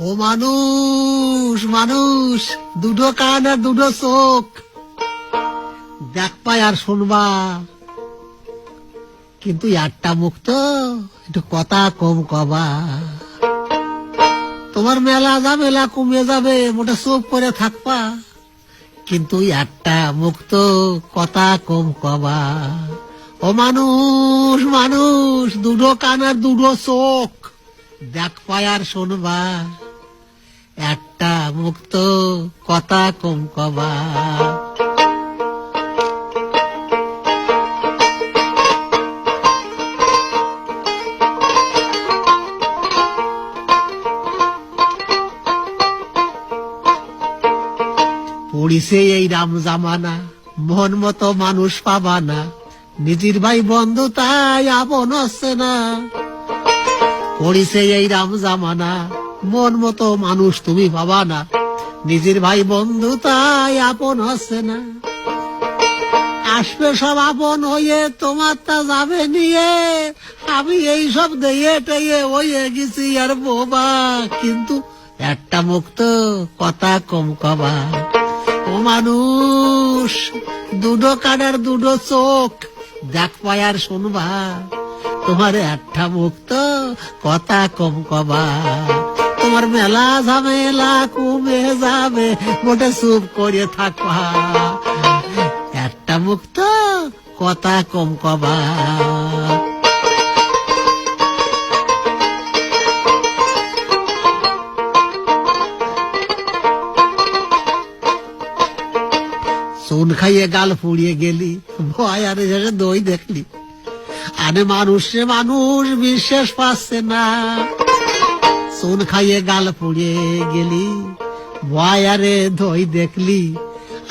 ও মানুষ মানুষ, দুটো কান আর দুটো চোখ, দেখ পাই আর শুনবা, কিন্তু একটা মুখ তো, একটু কথা কম কবা। তোমার মেলা ঝামেলা কমে যাবে, মোটা চোখ করে থাকবা, কিন্তু একটা মুখ তো, কথা কম কবা। ও মানুষ মানুষ, দুটো কান আর দুটো চোখ, দেখ পাই আর শুনবা, একটা মুখ তো, কথা কম কবা। পড়িছে এই রাম জামানা, মন মতো মানুষ পাবা না, নিজের ভাই বন্ধু তাই আপন হচ্ছে না। পড়িছে এই রাম জামানা, মন মতো মানুষ তুমি পাবা না, নিজের ভাই বন্ধু তাই আপন হচ্ছে না। আসবে সব আপন হয়ে, তোমার তা যাবে নিয়ে, আমি এই সব দিয়ে টেয়ে হয়ে গেছি আর বোবা, কিন্তু একটা মুখ তো, কথা কম কবা। ও মানুষ, দুটো কানের দুটো চোখ, দেখ পাই আর শুনবা, তোমার একটা মুখ তো, কথা কম কবা। তোমার মেলা ঝামেলা কমে যাবে, মোটে চুপ করে থাকবা, একটা মুখ তো, কথা কম কবা। চুন খাইয়ে গাল পুড়িয়ে গেলি, ভয় আরে দই দেখলি, আরে মানুষ রে মানুষ বিশ্বাস পাচ্ছে না। চুন খাইয়ে গাল পুড়িয়ে গেলি, ভয় আরে দই দেখলি,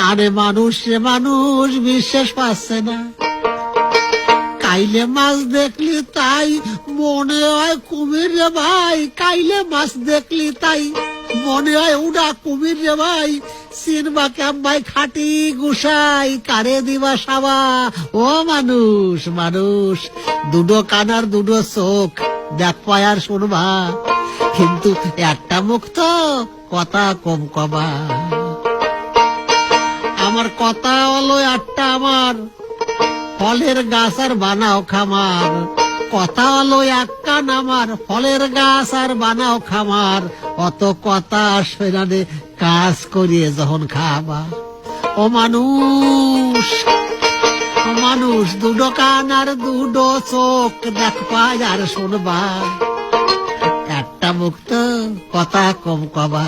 আরে মানুষ রে মানুষ বিশ্বাস পাচ্ছে না। কাইলে মাছ দেখলি তাই মনে হয় কুমির রে ভাই, কাইলে মাছ দেখলি তাই মনে হয় উড়া কুমির রে ভাই, চিনবা কেমবাই খাটি গুসাই, কারে দিবা সাবা। ও মানুষ মানুষ, দুটো কানার দুটো চোখ, দেখ পাই আর শুনবা, কিন্তু একটা মুখ তো, কথা কম কবা। আমার কথা হলো একটা, আমার ফলের গাছ আর বানাও খামার, কথা হলো এক কান আমার, ফলের গাছ আর বানাও খামার, অত কথা সেরানে কাজ করিয়ে যখন খাবা। ও মানুষ ও মানুষ, দুটো কান আর দুটো চোখ, দেখ পাই আর শুনবা, একটা মুখ তো, কথা কম কবা।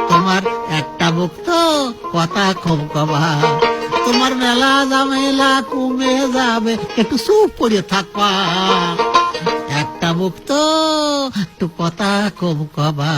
তোমার একটা মুখ তো, কথা কম কবা। তোমার মেলা ঝামেলা কমে যাবে, একটু চুপ করে থাকবা, একটা মুখ তো, একটু কথা কম কবা।